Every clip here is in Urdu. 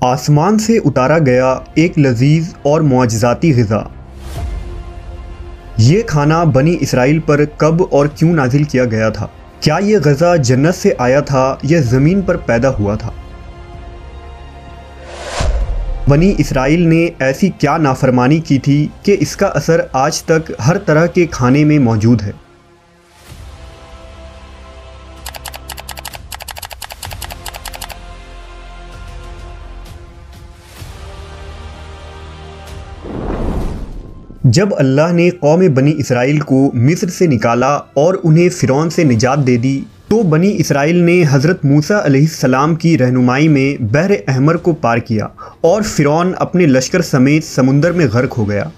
آسمان سے اتارا گیا ایک لذیذ اور معجزاتی غذا۔ یہ کھانا بنی اسرائیل پر کب اور کیوں نازل کیا گیا تھا؟ کیا یہ غذا جنت سے آیا تھا یا زمین پر پیدا ہوا تھا؟ بنی اسرائیل نے ایسی کیا نافرمانی کی تھی کہ اس کا اثر آج تک ہر طرح کے کھانے میں موجود ہے؟ جب اللہ نے قوم بنی اسرائیل کو مصر سے نکالا اور انہیں فرعون سے نجات دے دی تو بنی اسرائیل نے حضرت موسیٰ علیہ السلام کی رہنمائی میں بحر احمر کو پار کیا اور فرعون اپنے لشکر سمیت سمندر میں غرق ہو گیا۔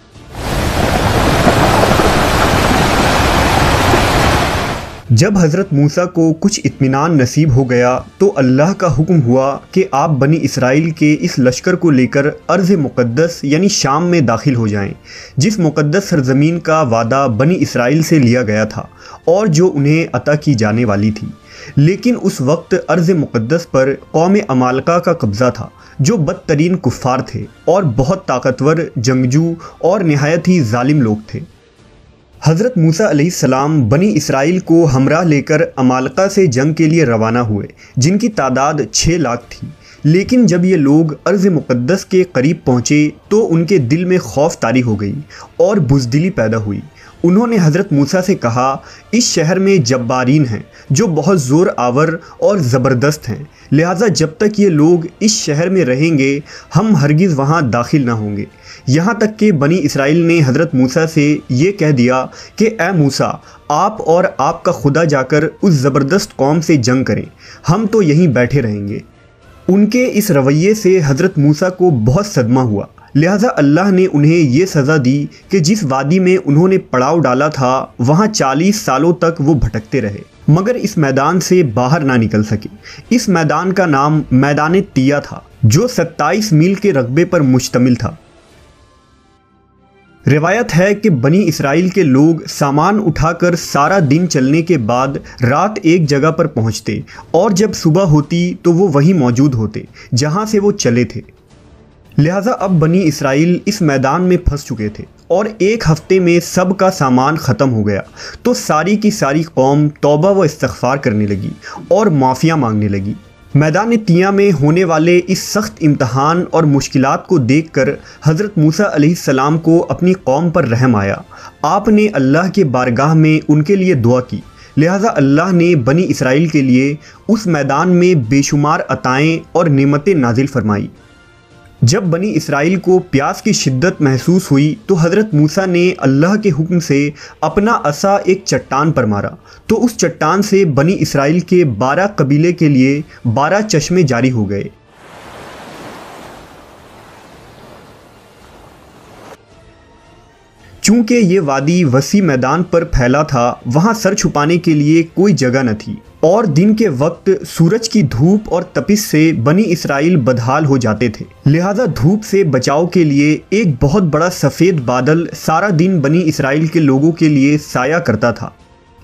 جب حضرت موسیٰ کو کچھ اطمینان نصیب ہو گیا تو اللہ کا حکم ہوا کہ آپ بنی اسرائیل کے اس لشکر کو لے کر ارض مقدس یعنی شام میں داخل ہو جائیں، جس مقدس سرزمین کا وعدہ بنی اسرائیل سے لیا گیا تھا اور جو انہیں عطا کی جانے والی تھی۔ لیکن اس وقت ارض مقدس پر قوم عمالقہ کا قبضہ تھا، جو بدترین کفار تھے اور بہت طاقتور جنگجو اور نہایت ہی ظالم لوگ تھے۔ حضرت موسیٰ علیہ السلام بنی اسرائیل کو ہمراہ لے کر عمالقہ سے جنگ کے لیے روانہ ہوئے، جن کی تعداد 6 لاکھ تھی۔ لیکن جب یہ لوگ ارض مقدس کے قریب پہنچے تو ان کے دل میں خوف طاری ہو گئی اور بزدلی پیدا ہوئی۔ انہوں نے حضرت موسیٰ سے کہا، اس شہر میں جبارین ہیں جو بہت زور آور اور زبردست ہیں، لہٰذا جب تک یہ لوگ اس شہر میں رہیں گے ہم ہرگز وہاں داخل نہ ہوں گے۔ یہاں تک کہ بنی اسرائیل نے حضرت موسیٰ سے یہ کہہ دیا کہ اے موسیٰ، آپ اور آپ کا خدا جا کر اس زبردست قوم سے جنگ کریں، ہم تو یہیں بیٹھے رہیں گے۔ ان کے اس رویے سے حضرت موسیٰ کو بہت صدمہ ہوا، لہٰذا اللہ نے انہیں یہ سزا دی کہ جس وادی میں انہوں نے پڑاؤ ڈالا تھا وہاں 40 سالوں تک وہ بھٹکتے رہے مگر اس میدان سے باہر نہ نکل سکے۔ اس میدان کا نام میدان تیہ تھا، جو 27 میل کے رقبے پر مشتمل تھا۔ روایت ہے کہ بنی اسرائیل کے لوگ سامان اٹھا کر سارا دن چلنے کے بعد رات ایک جگہ پر پہنچتے اور جب صبح ہوتی تو وہ وہیں موجود ہوتے جہاں سے وہ چلے تھے۔ لہٰذا اب بنی اسرائیل اس میدان میں پھنس چکے تھے اور ایک ہفتے میں سب کا سامان ختم ہو گیا تو ساری کی ساری قوم توبہ و استغفار کرنے لگی اور معافیاں مانگنے لگی۔ میدان تیہ میں ہونے والے اس سخت امتحان اور مشکلات کو دیکھ کر حضرت موسیٰ علیہ السلام کو اپنی قوم پر رحم آیا۔ آپ نے اللہ کے بارگاہ میں ان کے لیے دعا کی، لہٰذا اللہ نے بنی اسرائیل کے لیے اس میدان میں بے شمار عطائیں اور نعمتیں نازل فرمائی۔ جب بنی اسرائیل کو پیاس کی شدت محسوس ہوئی تو حضرت موسیٰ نے اللہ کے حکم سے اپنا عصا ایک چٹان پر مارا تو اس چٹان سے بنی اسرائیل کے 12 قبیلے کے لیے 12 چشمے جاری ہو گئے۔ چونکہ یہ وادی وسیع میدان پر پھیلا تھا، وہاں سر چھپانے کے لیے کوئی جگہ نہ تھی اور دن کے وقت سورج کی دھوپ اور تپش سے بنی اسرائیل بدحال ہو جاتے تھے، لہٰذا دھوپ سے بچاؤ کے لیے ایک بہت بڑا سفید بادل سارا دن بنی اسرائیل کے لوگوں کے لیے سایہ کرتا تھا۔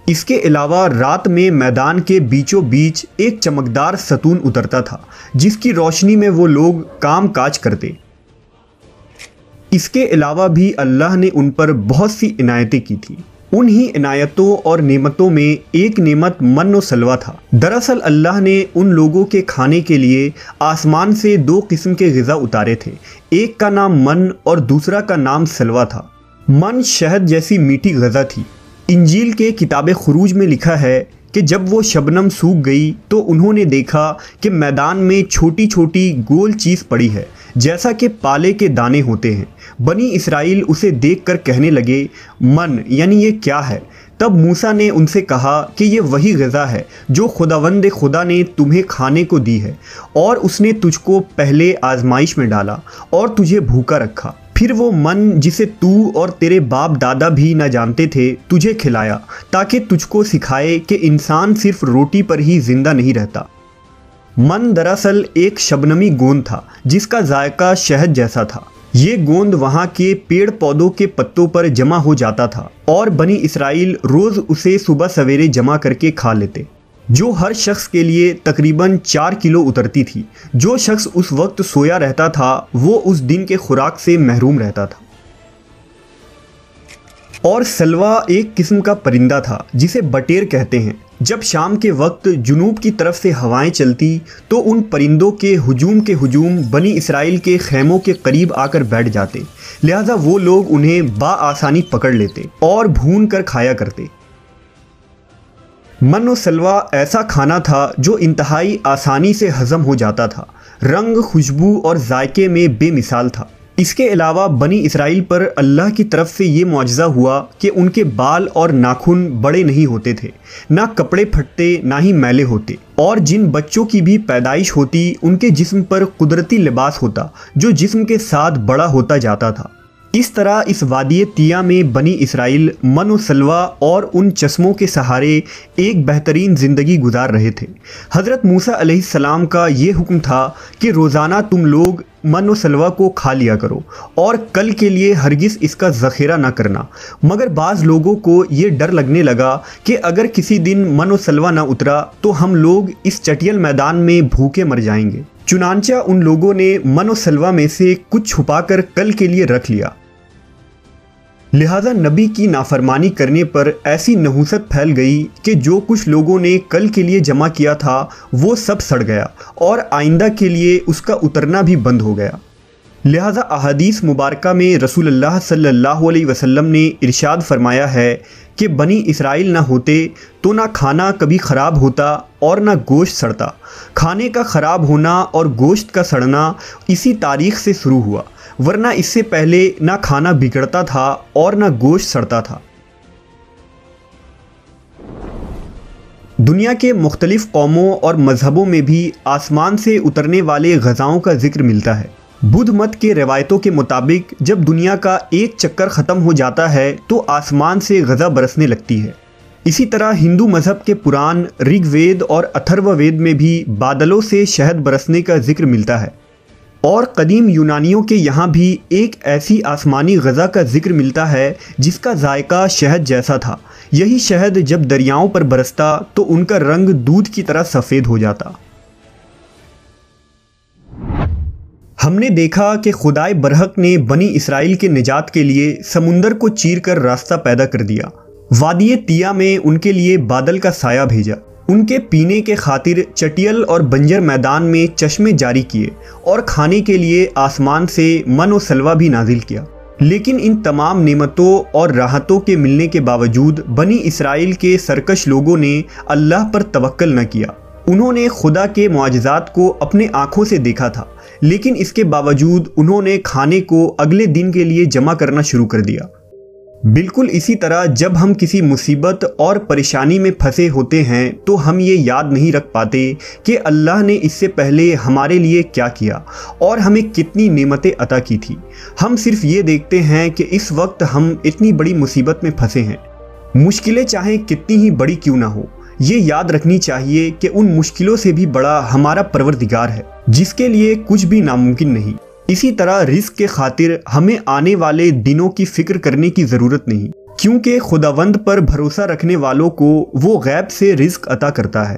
اس کے علاوہ رات میں میدان کے بیچوں بیچ ایک چمکدار ستون اترتا تھا جس کی روشنی میں وہ لوگ کام کاج کرتے۔ اس کے علاوہ بھی اللہ نے ان پر بہت سی عنایتیں کی تھی۔ انہی عنایتوں اور نعمتوں میں ایک نعمت من و سلوہ تھا۔ دراصل اللہ نے ان لوگوں کے کھانے کے لیے آسمان سے 2 قسم کے غذا اتارے تھے، ایک کا نام من اور دوسرا کا نام سلوہ تھا۔ من شہد جیسی میٹھی غذا تھی۔ انجیل کے کتاب خروج میں لکھا ہے کہ جب وہ شبنم سوکھ گئی تو انہوں نے دیکھا کہ میدان میں چھوٹی چھوٹی گول چیز پڑی ہے جیسا کہ پالے کے دانے ہوتے ہیں۔ بنی اسرائیل اسے دیکھ کر کہنے لگے، من یعنی یہ کیا ہے؟ تب موسیٰ نے ان سے کہا کہ یہ وہی غذا ہے جو خداوند خدا نے تمہیں کھانے کو دی ہے، اور اس نے تجھ کو پہلے آزمائش میں ڈالا اور تجھے بھوکا رکھا، پھر وہ من جسے تو اور تیرے باپ دادا بھی نہ جانتے تھے تجھے کھلایا، تاکہ تجھ کو سکھائے کہ انسان صرف روٹی پر ہی زندہ نہیں رہتا۔ من دراصل ایک شبنمی گوند تھا جس کا ذائقہ شہد جیسا تھا۔ یہ گوند وہاں کے پیڑ پودوں کے پتوں پر جمع ہو جاتا تھا اور بنی اسرائیل روز اسے صبح سویرے جمع کر کے کھا لیتے۔ جو ہر شخص کے لیے تقریباً 4 کلو اترتی تھی۔ جو شخص اس وقت سویا رہتا تھا وہ اس دن کے خوراک سے محروم رہتا تھا۔ اور سلوا ایک قسم کا پرندہ تھا جسے بٹیر کہتے ہیں۔ جب شام کے وقت جنوب کی طرف سے ہوائیں چلتی تو ان پرندوں کے ہجوم بنی اسرائیل کے خیموں کے قریب آ کر بیٹھ جاتے، لہٰذا وہ لوگ انہیں بآسانی پکڑ لیتے اور بھون کر کھایا کرتے۔ من و سلوا ایسا کھانا تھا جو انتہائی آسانی سے ہضم ہو جاتا تھا، رنگ، خوشبو اور ذائقے میں بے مثال تھا۔ اس کے علاوہ بنی اسرائیل پر اللہ کی طرف سے یہ معجزہ ہوا کہ ان کے بال اور ناخن بڑے نہیں ہوتے تھے، نہ کپڑے پھٹتے نہ ہی میلے ہوتے، اور جن بچوں کی بھی پیدائش ہوتی ان کے جسم پر قدرتی لباس ہوتا جو جسم کے ساتھ بڑا ہوتا جاتا تھا۔ اس طرح اس وادی تیہ میں بنی اسرائیل من و سلوا اور ان چشموں کے سہارے ایک بہترین زندگی گزار رہے تھے۔ حضرت موسیٰ علیہ السلام کا یہ حکم تھا کہ روزانہ تم لوگ من و سلوا کو کھا لیا کرو اور کل کے لیے ہرگز اس کا ذخیرہ نہ کرنا، مگر بعض لوگوں کو یہ ڈر لگنے لگا کہ اگر کسی دن من و سلوا نہ اترا تو ہم لوگ اس چٹیل میدان میں بھوکے مر جائیں گے۔ چنانچہ ان لوگوں نے من و سلوا میں سے کچھ چھپا کر کل کے لیے رکھ لیا، لہذا نبی کی نافرمانی کرنے پر ایسی نحوست پھیل گئی کہ جو کچھ لوگوں نے کل کے لیے جمع کیا تھا وہ سب سڑ گیا اور آئندہ کے لیے اس کا اترنا بھی بند ہو گیا۔ لہذا احادیث مبارکہ میں رسول اللہ صلی اللہ علیہ وسلم نے ارشاد فرمایا ہے کہ بنی اسرائیل نہ ہوتے تو نہ کھانا کبھی خراب ہوتا اور نہ گوشت سڑتا۔ کھانے کا خراب ہونا اور گوشت کا سڑنا اسی تاریخ سے شروع ہوا، ورنہ اس سے پہلے نہ کھانا بگڑتا تھا اور نہ گوشت سڑتا تھا۔ دنیا کے مختلف قوموں اور مذہبوں میں بھی آسمان سے اترنے والے غذاؤں کا ذکر ملتا ہے۔ بدھ مت کے روایتوں کے مطابق جب دنیا کا ایک چکر ختم ہو جاتا ہے تو آسمان سے غذا برسنے لگتی ہے۔ اسی طرح ہندو مذہب کے پران رگ وید اور اتھرو وید میں بھی بادلوں سے شہد برسنے کا ذکر ملتا ہے، اور قدیم یونانیوں کے یہاں بھی ایک ایسی آسمانی غذا کا ذکر ملتا ہے جس کا ذائقہ شہد جیسا تھا۔ یہی شہد جب دریاؤں پر برستا تو ان کا رنگ دودھ کی طرح سفید ہو جاتا۔ ہم نے دیکھا کہ خدائے برحق نے بنی اسرائیل کے نجات کے لیے سمندر کو چیر کر راستہ پیدا کر دیا، وادی تیہ میں ان کے لیے بادل کا سایہ بھیجا، ان کے پینے کے خاطر چٹیل اور بنجر میدان میں چشمے جاری کیے اور کھانے کے لیے آسمان سے من و سلوا بھی نازل کیا۔ لیکن ان تمام نعمتوں اور راحتوں کے ملنے کے باوجود بنی اسرائیل کے سرکش لوگوں نے اللہ پر توکل نہ کیا۔ انہوں نے خدا کے معجزات کو اپنے آنکھوں سے دیکھا تھا، لیکن اس کے باوجود انہوں نے کھانے کو اگلے دن کے لیے جمع کرنا شروع کر دیا۔ بالکل اسی طرح جب ہم کسی مصیبت اور پریشانی میں پھنسے ہوتے ہیں تو ہم یہ یاد نہیں رکھ پاتے کہ اللہ نے اس سے پہلے ہمارے لیے کیا کیا اور ہمیں کتنی نعمتیں عطا کی تھی۔ ہم صرف یہ دیکھتے ہیں کہ اس وقت ہم اتنی بڑی مصیبت میں پھنسے ہیں۔ مشکلیں چاہے کتنی ہی بڑی کیوں نہ ہو، یہ یاد رکھنی چاہیے کہ ان مشکلوں سے بھی بڑا ہمارا پروردگار ہے جس کے لیے کچھ بھی ناممکن نہیں۔ اسی طرح رزق کے خاطر ہمیں آنے والے دنوں کی فکر کرنے کی ضرورت نہیں، کیونکہ خداوند پر بھروسہ رکھنے والوں کو وہ غیب سے رزق عطا کرتا ہے۔